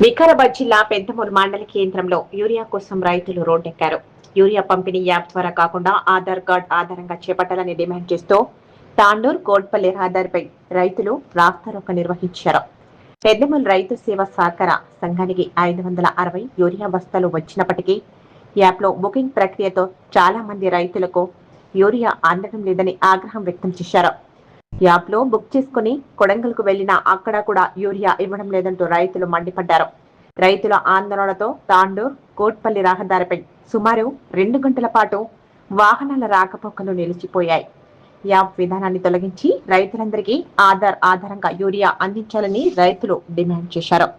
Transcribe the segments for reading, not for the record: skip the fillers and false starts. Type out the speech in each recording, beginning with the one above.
వికారాబాద్ జిల్లా పెద్దమూరు మండల కేంద్రంలో యూరియా కోసం రైతులు రోడ్డెక్కారు. యూరియా పంపిణీ యాప్ ద్వారా కాకుండా ఆధార్ కార్డు ఆధారంగా చేపట్టాలని డిమాండ్ చేస్తూ తాండూర్ కోట్పల్లి రహదారిపై రైతులు రాస్తారోకో నిర్వహించారు. పెద్దమూరు రైతు సేవా సహకార సంఘానికి 560 యూరియా బస్తాలు వచ్చినప్పటికీ యాప్లో బుకింగ్ ప్రక్రియతో చాలా మంది రైతులకు యూరియా అందడం లేదని ఆగ్రహం వ్యక్తం చేశారు. యాప్లో బుక్ చేసుకుని కొడంగల్కు వెళ్లినా అక్కడ కూడా యూరియా ఇవ్వడం లేదంటూ రైతులు మండిపడ్డారు. రైతుల ఆందోళనతో తాండూర్ కోట్పల్లి రహదారిపై సుమారు 2 గంటల పాటు వాహనాల రాకపోకలు నిలిచిపోయాయి. యాప్ విధానాన్ని తొలగించి రైతులందరికీ ఆధార్ ఆధారంగా యూరియా అందించాలని రైతులు డిమాండ్ చేశారు.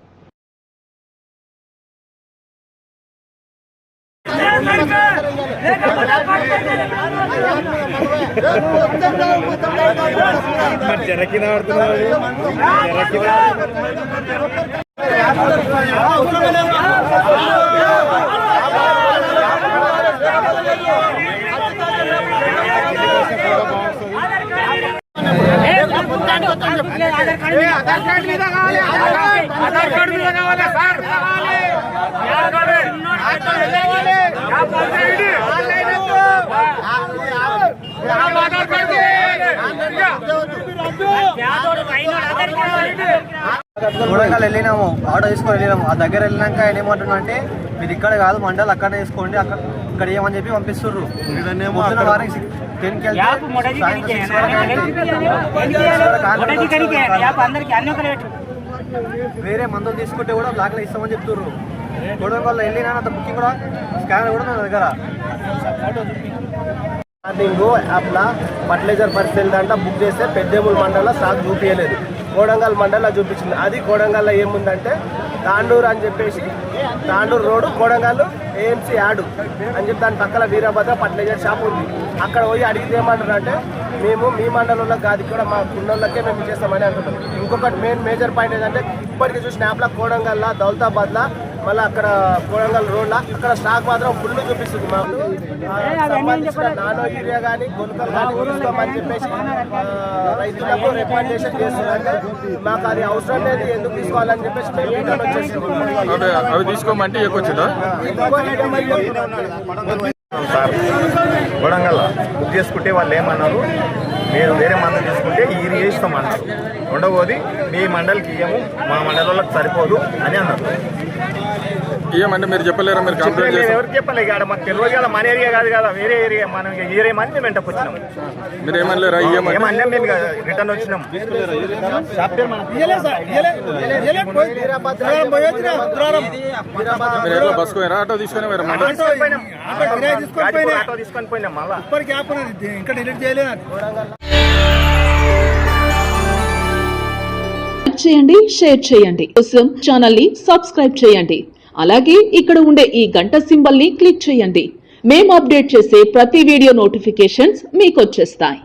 కొడంగల్ వెళ్ళినాము, ఆటో తీసుకొని వెళ్ళినాము. ఆ దగ్గర వెళ్ళినాక ఆయన ఏమంటున్నా అంటే మీరు ఇక్కడ కాదు మండల్ అక్కడనే తీసుకోండి, అక్కడ ఏమని చెప్పి పంపిస్తుర్రు. పొద్దున వారికి 10కి వేరే మందులు తీసుకుంటే కూడా బ్లాక్లో ఇస్తామని చెప్తుర్రు. కొడంగల్లో వెళ్ళినా అంత బుకింగ్ కూడా స్కానర్ కూడా నా దగ్గర యాప్లా ఫర్టిలైజర్ పరిస్థితి అంట బుక్ చేస్తే పెద్దమూరు మండలంలో స్టాక్ చూపించలేదు, కోడంగల్ మండలంలో చూపించింది. అది కోడంగల్లో ఏముందంటే తాండూరు అని చెప్పేసి Tandur road Kodangal AMC add అని చెప్పి దాని పక్కన వీరభద్ర ఫర్టిలైజర్ షాప్ ఉంది. అక్కడ పోయి అడిగితే ఏమంటారంటే మేము మీ మండలంలో కాదు ఇక్కడ మా కున్నోళ్ళకే మేము చేస్తామని అంటున్నాం. ఇంకొకటి మేజర్ పాయింట్ ఏంటంటే ఇప్పటికీ చూసిన యాప్లో కోడంగల్లో దౌలతాబాద్లో మళ్ళీ అక్కడ కోడంగల్ రోడ్లో అక్కడ స్టాక్ మాత్రం ఫుల్ చూపిస్తుంది. మాకు నానో యూరియా కానీ గొలుకలు కానీ తీసుకోమని చెప్పేసి రైతులకు రికమెండేషన్ చేస్తుంది. అంటే మాకు అది అవసరం లేదు, ఎందుకు తీసుకోవాలని చెప్పేసి మేము రిటర్న్ వచ్చేసి తీసుకోమంటే సార్ కొడంగల్ బుక్ చేసుకుంటే వాళ్ళు ఏమన్నారు, మీరు వేరే మండలం తీసుకుంటే ఈ ఇస్తామన్నారు. ఉండబోది మీ మండలికి ఇయ్యము, మా మండలంలోకి సరిపోదు అని అన్నారు. ఏమంటే మీరు చెప్పలేరా? మీరు ఎవరికి చెప్పలే, ఇక్కడ మాకు తెలియదు కదా, మన ఏరియా కాదు కదా, వేరే ఏరియా. మనం ఏరియా మంది మేము వెంటకు వచ్చినాం. మీరు ఏమనలేరా? ఏమన్నా మేము రిటర్న్ వచ్చినాం. బస్ పోయారా? ఆటో తీసుకొని ఆటో తీసుకొని పోయినాం. మళ్ళీ చేయండి, షేర్ చేయండి, కోసం ఛానల్ ని సబ్స్క్రైబ్ చేయండి. అలాగే ఇక్కడ ఉండే ఈ గంట సింబల్ ని క్లిక్ చేయండి. మేము అప్డేట్ చేసే ప్రతి వీడియో నోటిఫికేషన్స్ మీకు వచ్చేస్తాయి.